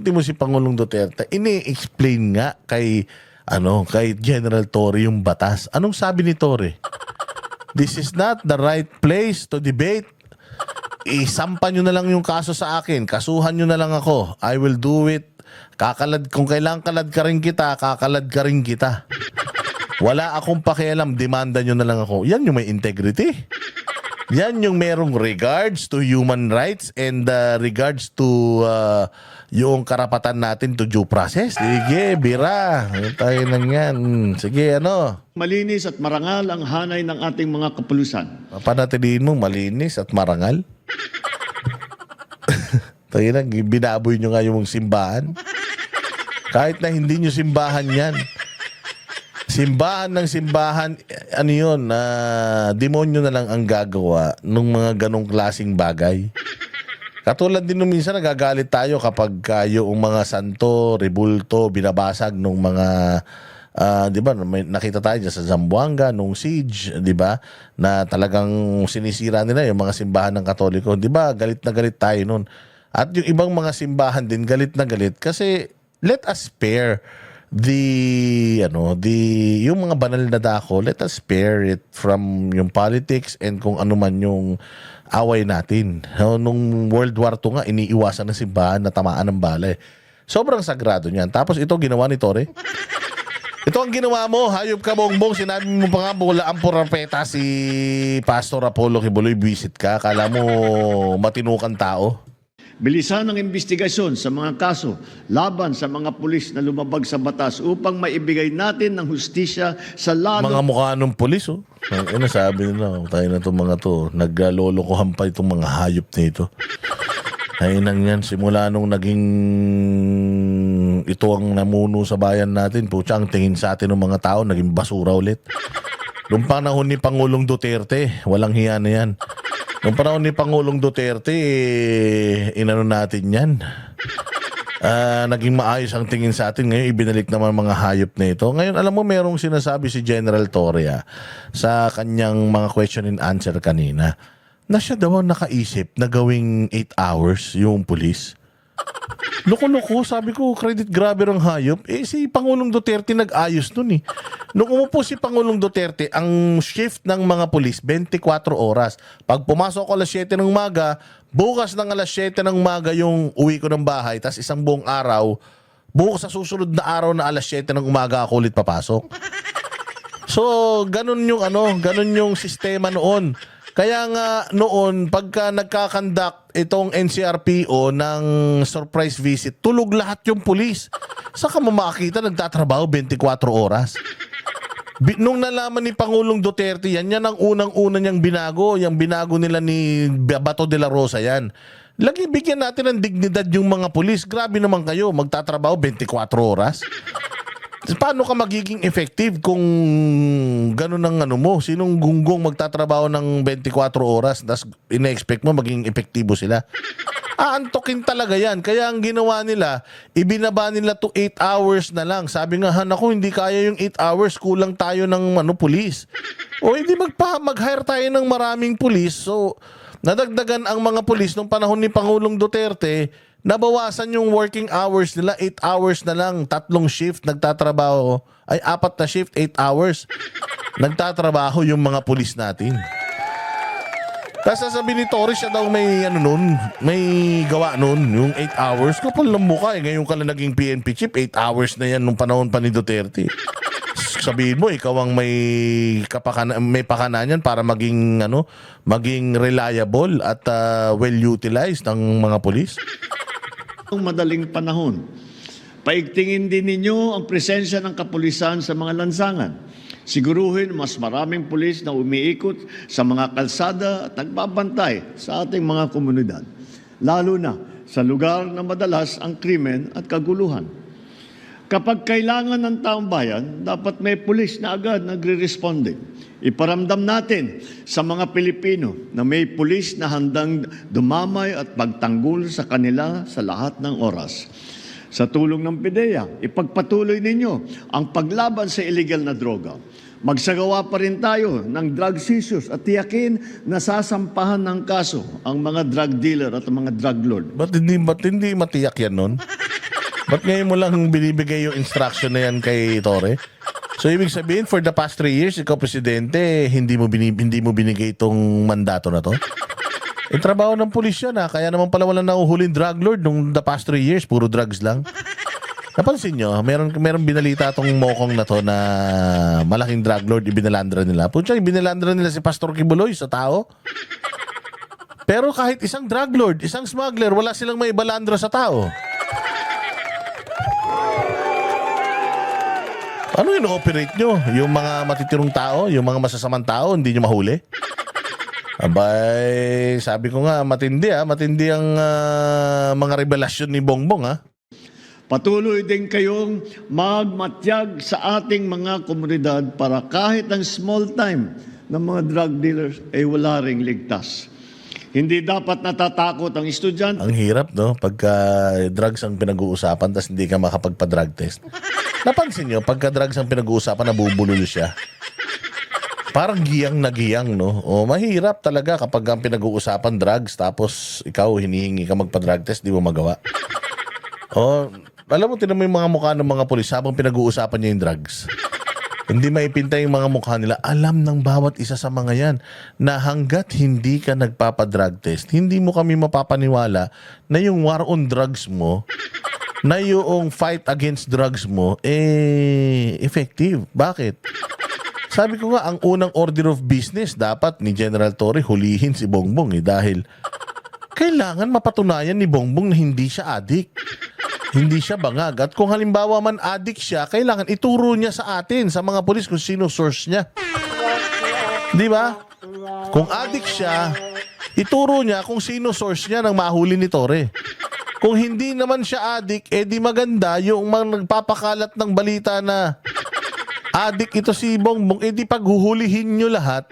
ultimo si Pangulong Duterte, ini-explain nga kay General Torre yung batas. Anong sabi ni Torre? This is not the right place to debate. Isampa nyo na lang yung kaso sa akin. Kasuhan nyo na lang ako. I will do it. Kung kailangan kalad ka rin kita, kakalad ka rin kita. Wala akong pakialam. Demanda nyo na lang ako. Yan yung may integrity. Yan yung merong regards to human rights and regards to yung karapatan natin to due process. Sige, bira. Tayo nang yan. Sige, Malinis at marangal ang hanay ng ating mga kapulisan. Panatiliin mo, malinis at marangal. Tayo na, binaboy nyo nga yung simbahan. Kahit na hindi nyo simbahan yan. Simbahan ng simbahan, demonyo na lang ang gagawa ng mga ganong klaseng bagay. Katulad din nung minsan nagagalit tayo kapag yung mga santo, rebulto, binabasag nung mga, di ba, nakita tayo dyan sa Zamboanga, nung siege, di ba, na talagang sinisira nila yung mga simbahan ng Katoliko. Di ba, galit na galit tayo nun. At yung ibang mga simbahan din, galit na galit kasi let us spare yung mga banal na dako, let us spare it from yung politics and kung ano man yung away natin. Nung World War II nga, iniiwasan ng simbahan na tamaan ng bala. Sobrang sagrado niyan. Tapos ito ginawa ni Torre. Ito ang ginawa mo, hayop ka bongbong. Sinabi mo pa nga, bulaan po rapeta si Pastor Apollo Kibuloy, visit ka. Kala mo matinukan tao. Bilisan ang investigasyon sa mga kaso laban sa mga pulis na lumabag sa batas upang maibigay natin ng hustisya sa lalo. Mga mukha ng pulis, sabi nila, tayo na itong mga to. Naglolokohan pa itong mga hayop na ito. Ay nang yan, simula nung naging ito ang namuno sa bayan natin, putya, ang tingin sa atin ng mga tao, naging basura ulit. Noong panahon ni Pangulong Duterte, walang hiya na yan. Noong panahon ni Pangulong Duterte, inano natin yan. Naging maayos ang tingin sa atin. Ngayon, ibinalik naman mga hayop na ito. Ngayon, alam mo, merong sinasabi si General Torre sa kanyang mga question and answer kanina na siya daw ang nakaisip na gawing 8 hours yung pulis. Loko-loko, sabi ko, credit grabber ang hayop. Si Pangulong Duterte nag-ayos nun . Nung umupo si Pangulong Duterte, ang shift ng mga pulis, 24 oras. Pag pumasok ko alas 7 ng umaga, bukas ng alas 7 ng umaga yung uwi ko ng bahay, tas isang buong araw, bukas sa susunod na araw na alas 7 ng umaga ako ulit papasok. So, ganun yung sistema noon. Kaya nga noon, pagka nagkakandak itong NCRPO ng surprise visit, tulog lahat yung pulis. Saka mo makakita, nagtatrabaho 24 oras. Nung nalaman ni Pangulong Duterte yan ang unang-una niyang binago. Yung binago nila ni Bato de la Rosa yan. Lagi bigyan natin ng dignidad yung mga pulis. Grabe naman kayo, magtatrabaho 24 oras. Paano ka magiging effective kung gano'n ang mo? Sinong gunggong magtatrabaho ng 24 oras tas ina-expect mo maging epektibo sila? Aantokin talaga yan. Kaya ang ginawa nila, ibinaba nila to 8 hours na lang. Sabi nga, naku, hindi kaya yung 8 hours, kulang tayo ng pulis. O hindi mag-hire tayo ng maraming pulis. So, nadagdagan ang mga pulis nung panahon ni Pangulong Duterte. Nabawasan yung working hours nila, 8 hours na lang, 3 shift nagtatrabaho, 4 na shift, 8 hours. Nagtatrabaho yung mga pulis natin. Tapos sasabihin ni Torres, siya daw may may gawa nun, yung 8 hours. Kapal ng mukha ngayon ka lang naging PNP chief, 8 hours na yan nung panahon pa ni Duterte. Sabihin mo, ikaw ang may pakana yan para maging reliable at well-utilized ng mga pulis. Madaling panahon, paigtingin din ninyo ang presensya ng kapulisan sa mga lansangan. Siguruhin mas maraming pulis na umiikot sa mga kalsada at nagbabantay sa ating mga komunidad, lalo na sa lugar na madalas ang krimen at kaguluhan. Kapag kailangan ng taong bayan, dapat may pulis na agad nagre-responde. Iparamdam natin sa mga Pilipino na may pulis na handang dumamay at pagtanggol sa kanila sa lahat ng oras. Sa tulong ng PIDEA, ipagpatuloy ninyo ang paglaban sa illegal na droga. Magsagawa pa rin tayo ng drug seizures at tiyakin na sasampahan ng kaso ang mga drug dealer at mga drug lord. Ba't hindi matiyak yan nun? Ba't ngayon mo lang binibigay yung instruction na yan kay Torre? So, ibig sabihin, for the past 3 years, ikaw, Presidente, hindi mo binigay itong mandato na to? Eh, trabaho ng pulis yan, ha? Kaya naman pala walang nahuhuling drug lord nung the past 3 years, puro drugs lang. Napansin nyo, meron binalita tong mokong na to na malaking drug lord, ibinalandra nila. Pucha, ibinalandra nila si Pastor Kibuloy sa tao. Pero kahit isang drug lord, isang smuggler, wala silang may balandra sa tao. Ano ino-operate nyo? Yung mga matitirong tao, yung mga masasamang tao, hindi nyo mahuli? Abay, sabi ko nga, matindi ang mga revelasyon ni Bongbong ha. Patuloy din kayong magmatyag sa ating mga komunidad para kahit ang small time ng mga drug dealers ay wala ring ligtas. Hindi dapat natatakot ang estudyante. Ang hirap, no? Pagka drugs ang pinag-uusapan tapos hindi ka makapagpa-drug test. Napansin nyo, pagka drugs ang pinag-uusapan, nabubulol siya. Parang giyang na giyang, no? O mahirap talaga kapag ang pinag-uusapan drugs tapos ikaw hinihingi ka magpa-drug test, di mo magawa. O, alam mo, tinan mo yung mga mukha ng mga pulis habang pinag-uusapan niya yung drugs. Hindi maipinta yung mga mukha nila. Alam ng bawat isa sa mga yan na hanggat hindi ka nagpapadrug test, hindi mo kami mapapaniwala na yung war on drugs mo, na yung fight against drugs mo, effective. Bakit? Sabi ko nga, ang unang order of business dapat ni General Torre hulihin si Bongbong dahil kailangan mapatunayan ni Bongbong na hindi siya addict. Hindi siya bangag. At kung halimbawa man addict siya, kailangan ituro niya sa atin, sa mga polis, kung sino source niya. Di ba? Kung addict siya, ituro niya kung sino source niya nang mahuli ni Torre. Kung hindi naman siya addict, di maganda yung mga nagpapakalat ng balita na addict ito si Bongbong, di paghuhulihin nyo lahat.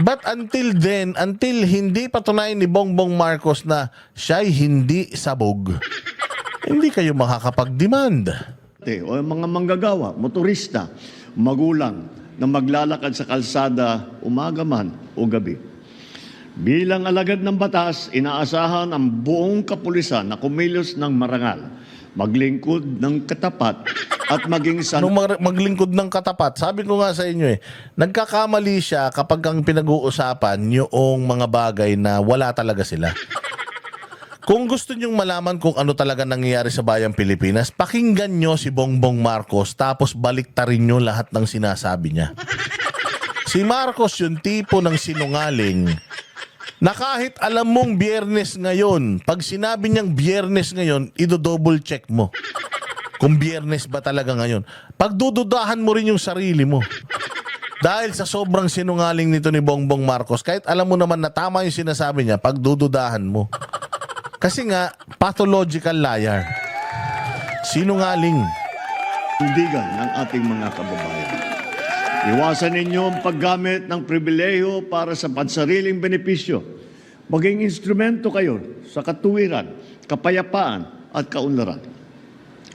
But until then, until hindi patunayan ni Bongbong Marcos na siya'y hindi sabog, hindi kayo makakapag-demand. O mga manggagawa, motorista, magulang na maglalakad sa kalsada umaga man o gabi. Bilang alagad ng batas, inaasahan ang buong kapulisan na kumilos ng marangal, maglingkod ng katapat at maging maglingkod ng katapat. Sabi ko nga sa inyo nagkakamali siya kapag ang pinag-uusapan yung mga bagay na wala talaga sila. Kung gusto nyong malaman kung ano talaga nangyayari sa bayang Pilipinas, pakinggan nyo si Bongbong Marcos tapos baliktarin nyo lahat ng sinasabi niya. Si Marcos yung tipo ng sinungaling na kahit alam mong Biyernes ngayon, pag sinabi niyang Biyernes ngayon, ido-double check mo kung Biyernes ba talaga ngayon. Pagdududahan mo rin yung sarili mo. Dahil sa sobrang sinungaling nito ni Bongbong Marcos, kahit alam mo naman na tama yung sinasabi niya, pagdududahan mo. Kasi nga, pathological liar. Sinungaling. tindigan ng ating mga kababayan. Iwasan ninyo ang paggamit ng pribilehiyo para sa pansariling benepisyo. Maging instrumento kayo sa katuwiran, kapayapaan at kaunlaran.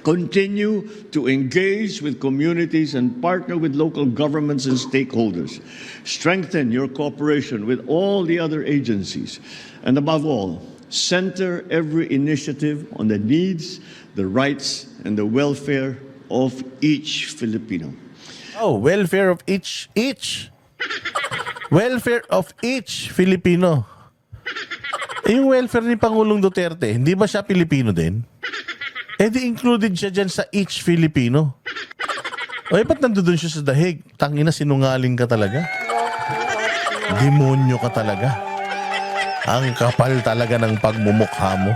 Continue to engage with communities and partner with local governments and stakeholders. Strengthen your cooperation with all the other agencies. And above all, center every initiative on the needs, the rights, and the welfare of each Filipino. Oh, welfare of each. Welfare of each Filipino. Yung welfare ni Pangulong Duterte, hindi ba siya Pilipino din? Di included siya dyan sa each Filipino. Ba't nandoon siya sa dahig? Tangina, sinungaling ka talaga. Demonyo ka talaga. Ang kapal talaga ng pagmumukha mo.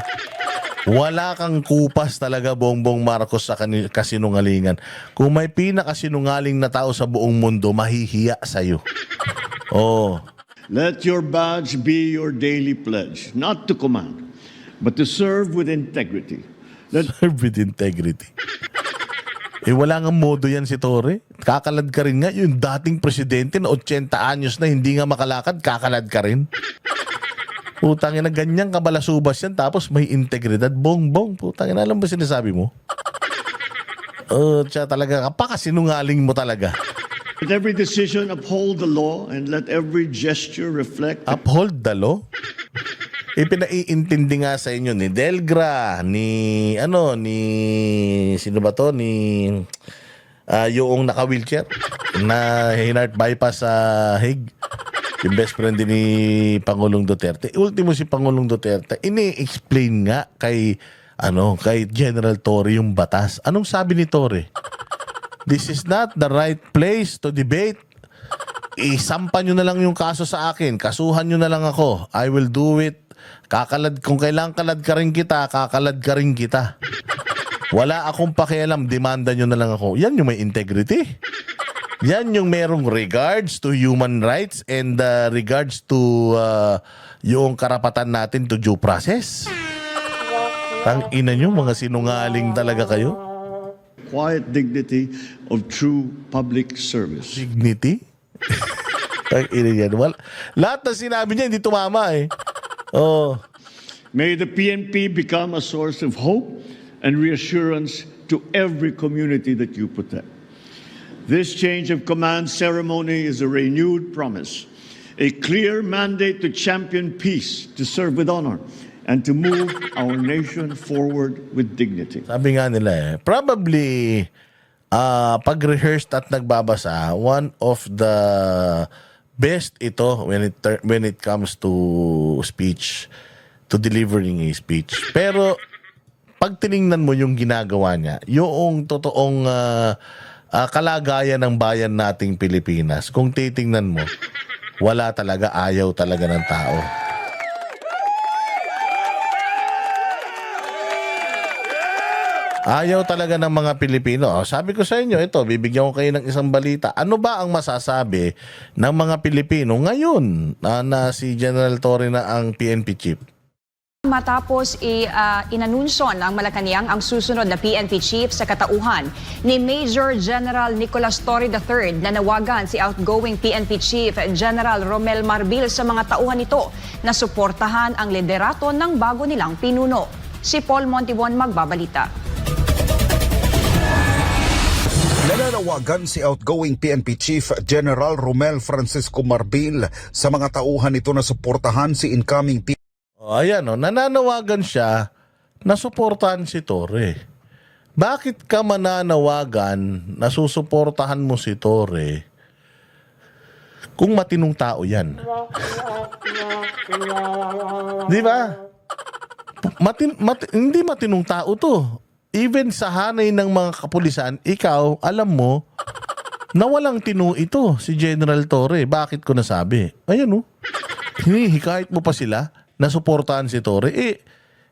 Wala kang kupas talaga, Bongbong Marcos, sa kasinungalingan. Kung may pinakasinungaling na tao sa buong mundo, mahihiya sa'yo. Oh. Let your badge be your daily pledge, not to command, but to serve with integrity. Serve with integrity. Wala nga modo yan si Torre. Kakalad ka rin nga. Yung dating presidente na 80 anyos na hindi nga makalakad, kakalad ka rin. Putangin na ganyan kabalasubas yan tapos may integridad. Bongbong. Putangin na, alam ba sinasabi mo? Siya talaga, kapakasinungaling mo talaga. Let every decision uphold the law and let every gesture reflect... Uphold the law? Ipinaiintindi nga sa inyo ni Delgra, ni sino ba to? Yung naka-wheelchair na heart bypass sa Hague. Yung best friend din ni Pangulong Duterte. Ultimo si Pangulong Duterte, ini-explain nga kay General Torre yung batas. Anong sabi ni Torre? This is not the right place to debate. Isampa nyo na lang yung kaso sa akin. Kasuhan nyo na lang ako. I will do it. Kung kailangan kalad ka rin kita, kakalad ka rin kita. Wala akong pakialam. Demanda nyo na lang ako. Yan yung may integrity. Yan yung merong regards to human rights and regards to yung karapatan natin to due process. Tang ina nyo, mga sinungaling talaga kayo. Quiet dignity of true public service. Dignity? Tang ina yan. Lahat na sinabi niya, hindi tumama eh. Oh. May the PNP become a source of hope and reassurance to every community that you protect. This change of command ceremony is a renewed promise, a clear mandate to champion peace, to serve with honor, and to move our nation forward with dignity. Sabi nga nila probably pag-rehearsed at nagbabasa, one of the best ito when it comes to speech, to delivering a speech. Pero pag tiningnan mo yung ginagawa niya, yung totoong kalagayan ng bayan nating Pilipinas, kung titingnan mo, wala talaga, ayaw talaga ng tao. Ayaw talaga ng mga Pilipino. Sabi ko sa inyo, ito, bibigyan ko kayo ng isang balita. Ano ba ang masasabi ng mga Pilipino ngayon na si General Torre na ang PNP chief? Matapos inanunsyo ng Malacanang ang susunod na PNP chief sa katauhan ni Major General Nicolas Torre III, na nawagan si outgoing PNP Chief General Romel Marbil sa mga tauhan nito na suportahan ang liderato ng bago nilang pinuno. Si Paul Montibon magbabalita. Nananawagan si outgoing PNP Chief General Romel Francisco Marbil sa mga tauhan nito na suportahan si incoming PNP. Ayan, nananawagan siya na suportahan si Torre. Bakit ka mananawagan na susuportahan mo si Torre kung matinong tao yan? Di ba? Hindi matinong tao to. Even sa hanay ng mga kapulisan, ikaw, alam mo, na walang tino ito, si General Torre. Bakit ko nasabi? Ayan hinihikayat mo pa sila na suportahan si Torre.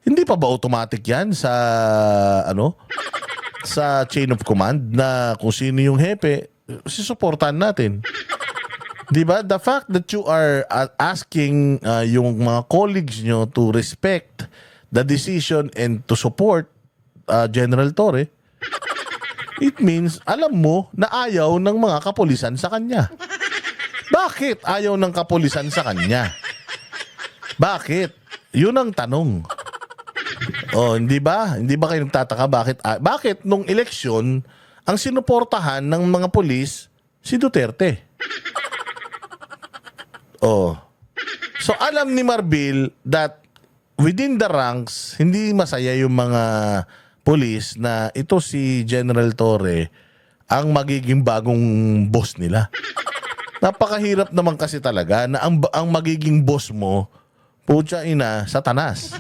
Hindi pa ba automatic yan sa, sa chain of command na kung sino yung hepe, susuportahan natin? Diba? The fact that you are asking yung mga colleagues nyo to respect the decision and to support General Torre, it means, alam mo na ayaw ng mga kapulisan sa kanya. Bakit ayaw ng kapulisan sa kanya? Bakit? Yun ang tanong. Hindi ba? Hindi ba kayo nagtataka bakit nung eleksyon ang sinuportahan ng mga pulis si Duterte? So alam ni Marbil that within the ranks, hindi masaya yung mga pulis na ito si General Torre ang magiging bagong boss nila. Napakahirap naman kasi talaga na ang magiging boss mo, putya ina, Satanas.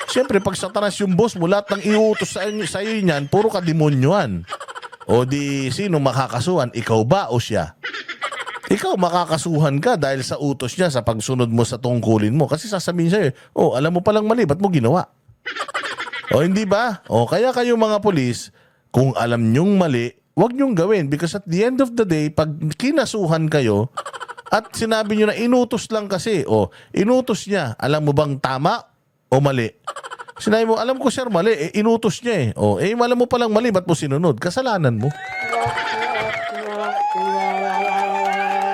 Siyempre, pag Satanas yung boss mo, lahat ng iuutos sa iyo niyan, puro ka demonyoan. O di, sino makakasuhan? Ikaw ba o siya? Ikaw makakasuhan ka dahil sa utos niya, sa pagsunod mo sa tungkulin mo. Kasi sasabihin sa'yo, alam mo palang mali, ba't mo ginawa? Hindi ba? Kaya kayo mga pulis, kung alam nyong mali, wag nyong gawin. Because at the end of the day, pag kinasuhan kayo, at sinabi nyo na inutos lang kasi, inutos niya, alam mo bang tama o mali? Sinabi mo, alam ko sir, mali, inutos niya alam mo palang mali, ba't mo sinunod? Kasalanan mo.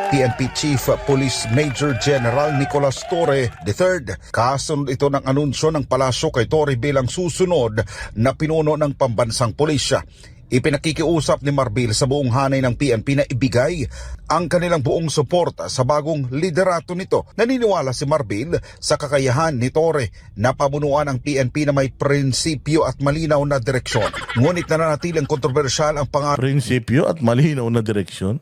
PNP Chief Police Major General Nicolas Torre III. Kasunod ito ng anunsyo ng palasyo kay Torre bilang susunod na pinuno ng pambansang pulisya. Ipinakikiusap ni Marbil sa buong hanay ng PNP na ibigay ang kanilang buong suporta sa bagong liderato nito. Naniniwala si Marbil sa kakayahan ni Torre na pamunuan ang PNP na may prinsipyo at malinaw na direksyon. Ngunit nananatiling kontrobersyal ang Prinsipyo at malinaw na direksyon?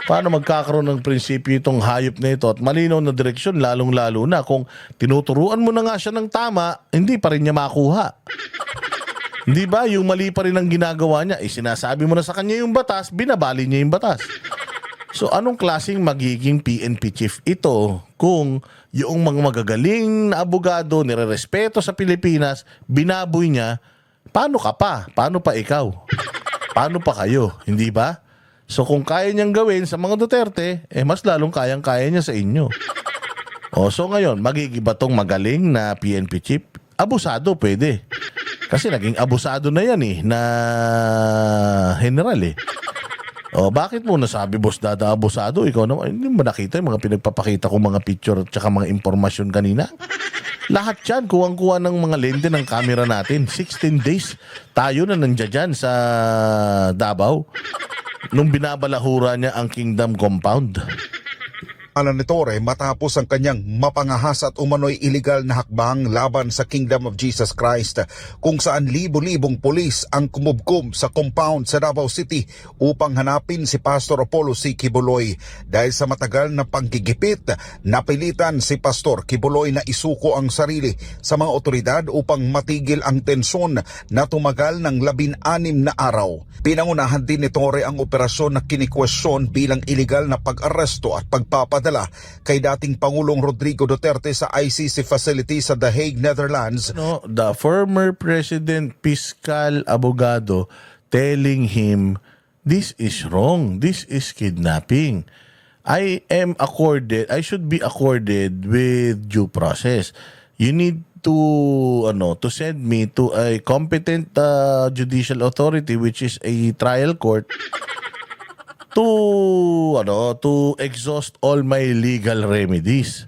Paano magkakaroon ng prinsipyo itong hayop na ito at malinaw na direksyon, lalong-lalo na kung tinuturuan mo na nga siya ng tama, hindi pa rin niya makuha. Hindi ba? Yung mali pa rin ang ginagawa niya. Sinasabi mo na sa kanya yung batas, binabali niya yung batas. So anong klaseng magiging PNP chief ito kung yung mga magagaling na abogado, nirerespeto sa Pilipinas, binaboy niya, paano ka pa? Paano pa ikaw? Paano pa kayo? Hindi ba? So kung kaya niyang gawin sa mga Duterte, mas lalong kayang-kaya niya sa inyo. So ngayon, magigiba tong magaling na PNP chief? Abusado pwede. Kasi naging abusado na yan na general bakit mo nasabi, Boss Dada, abusado? Ikaw naman, hindi mo nakita yung mga pinagpapakita kong mga picture at saka mga impormasyon kanina? Lahat yan, kuwang-kuha ng mga lente ng camera natin. 16 days tayo na nandiyan dyan sa Davao nung binabalahura niya ang Kingdom Compound. Alan ni Torre matapos ang kanyang mapangahas at umano'y iligal na hakbang laban sa Kingdom of Jesus Christ, kung saan libo-libong pulis ang kumubkom sa compound sa Davao City upang hanapin si Pastor Apollo C. Kibuloy. Dahil sa matagal na panggigipit, napilitan si Pastor Kibuloy na isuko ang sarili sa mga otoridad upang matigil ang tensyon na tumagal ng 16 na araw. Pinangunahan din ni Torre ang operasyon na kinikwestiyon bilang iligal na pag-aresto at pagpapadala kay dating Pangulong Rodrigo Duterte sa ICC facility sa The Hague, Netherlands. The former president fiscal abogado telling him, this is wrong, this is kidnapping. I should be accorded with due process. You need to send me to a competent judicial authority, which is a trial court, to exhaust all my legal remedies.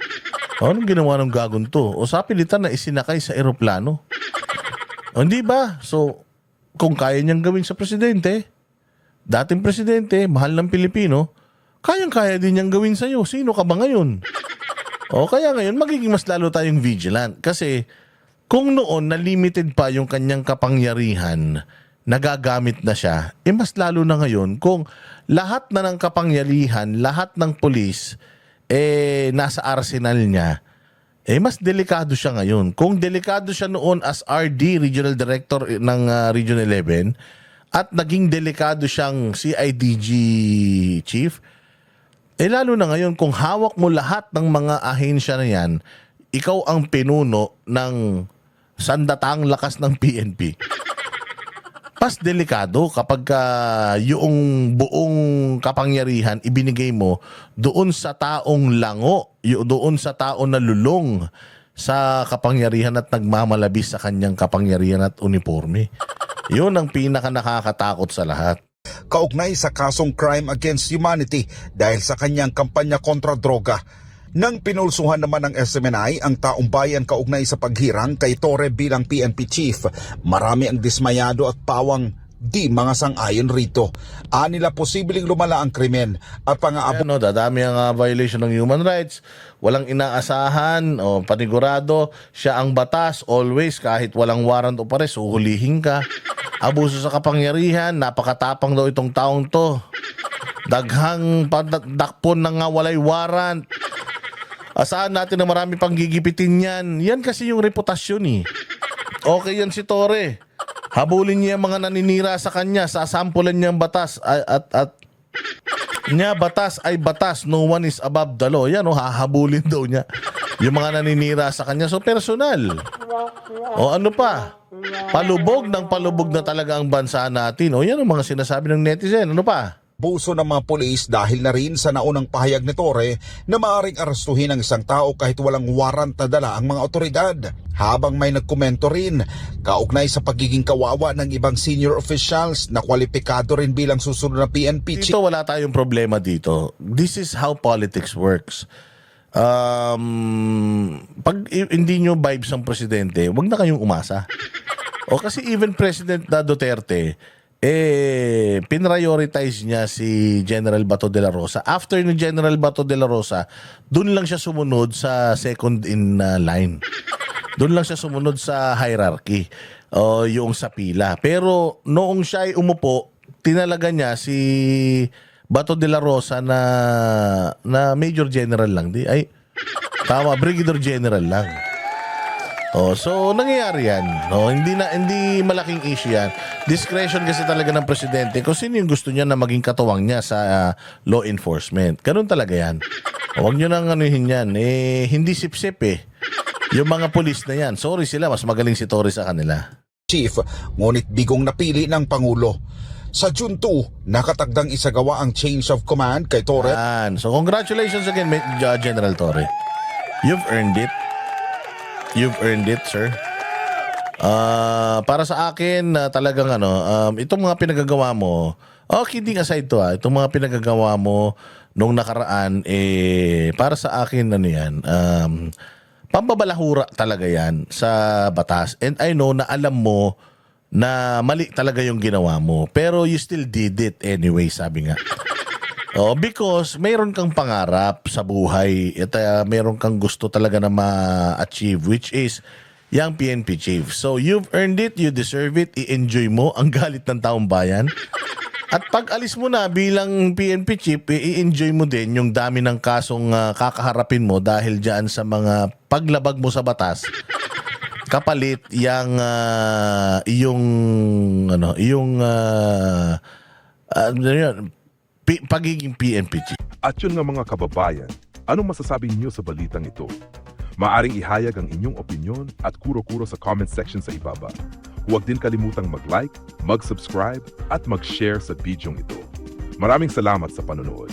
Anong ginawa ng gagon to? Sa pilitan na isinakay sa eroplano. Hindi ba? So, kung kaya niyang gawin sa presidente, dating presidente, mahal ng Pilipino, kayang-kaya din niyang gawin sa'yo. Sino ka ba ngayon? Kaya ngayon, magiging mas lalo tayong vigilant. Kasi, kung noon na limited pa yung kanyang kapangyarihan, nagagamit na siya, mas lalo na ngayon kung lahat na ng kapangyarihan, lahat ng pulis, nasa arsenal niya, mas delikado siya ngayon. Kung delikado siya noon as RD, Regional Director ng Region 11, at naging delikado siyang CIDG Chief, lalo na ngayon kung hawak mo lahat ng mga ahensya na yan, ikaw ang pinuno ng sandatang lakas ng PNP. Mas delikado kapag yung buong kapangyarihan ibinigay mo doon sa taong lango, doon sa taong nalulong sa kapangyarihan at nagmamalabis sa kanyang kapangyarihan at uniforme. Yun ang pinaka nakakatakot sa lahat. Kaugnay sa kasong crime against humanity dahil sa kanyang kampanya kontra droga. Nang pinulsuhan naman ng SMNI ang taong bayan kaugnay sa paghirang kay Torre bilang PNP chief, marami ang dismayado at pawang di mga sang-ayon rito. Anila posibleng lumala ang krimen at pang-aabot. Dadami ang violation ng human rights, walang inaasahan, panigurado, siya ang batas, always, kahit walang warrant o pares, uhulihin ka. Abuso sa kapangyarihan, napakatapang daw itong taong to. Daghang dakpon na nga walay warrant. Asahan natin na marami pang gigipitin yan. Yan kasi yung reputasyon Okay yan si Torre. Habulin niya mga naninira sa kanya, sasampulan niya ang batas at niya batas ay batas, no one is above the law. Yan hahabulin daw niya yung mga naninira sa kanya. So personal. Ano pa? Palubog na talaga ang bansa natin. Yan ang mga sinasabi ng netizen. Ano pa? Buso ng mga pulis dahil na rin sa naunang pahayag ni Torre na maaaring arestuhin ang isang tao kahit walang warrant na dala ang mga otoridad. Habang may nagkomento rin kaugnay sa pagiging kawawa ng ibang senior officials na kwalipikado rin bilang susunod na PNP chief. Dito wala tayong problema dito. This is how politics works. Pag hindi nyo vibes ang presidente, wag na kayong umasa. Kasi even President Duterte, pinrioritize niya si General Bato de la Rosa. After ni General Bato de la Rosa, dun lang siya sumunod sa second in line. Dun lang siya sumunod sa hierarchy, o yung sa pila. Pero noong siya ay umupo, tinalaga niya si Bato de la Rosa na Major General lang. Tama, Brigadier General lang. So nangyayari yan. Hindi malaking issue yan. Discretion kasi talaga ng presidente kung sino yung gusto niya na maging katuwang niya sa law enforcement. Ganun talaga yan. Huwag nyo nang anuhin yan. Hindi sip-sip yung mga pulis na yan. Sorry sila, mas magaling si Torre sa kanila. Chief, ngunit bigong napili ng Pangulo. Sa June 2, nakatagdang isagawa ang change of command kay Torre. So congratulations again, General Torre. You've earned it. You've earned it, sir. Para sa akin, talagang itong mga pinagagawa mo, kidding aside to itong mga pinagagawa mo nung nakaraan, para sa akin, pambabalahura talaga yan sa batas. And I know na alam mo na mali talaga yung ginawa mo. Pero you still did it anyway, sabi nga. Because mayroon kang pangarap sa buhay at mayroon kang gusto talaga na ma-achieve, which is yung PNP chief. So you've earned it, you deserve it, i-enjoy mo ang galit ng taong bayan. At pag alis mo na bilang PNP chief, i-enjoy mo din yung dami ng kasong kakaharapin mo dahil dyan sa mga paglabag mo sa batas. Kapalit pagiging PNP chief. At yun nga mga kababayan, anong masasabi niyo sa balitang ito? Maaring ihayag ang inyong opinyon at kuro-kuro sa comment section sa ibaba. Huwag din kalimutang mag-like, mag-subscribe at mag-share sa bidyong ito. Maraming salamat sa panonood.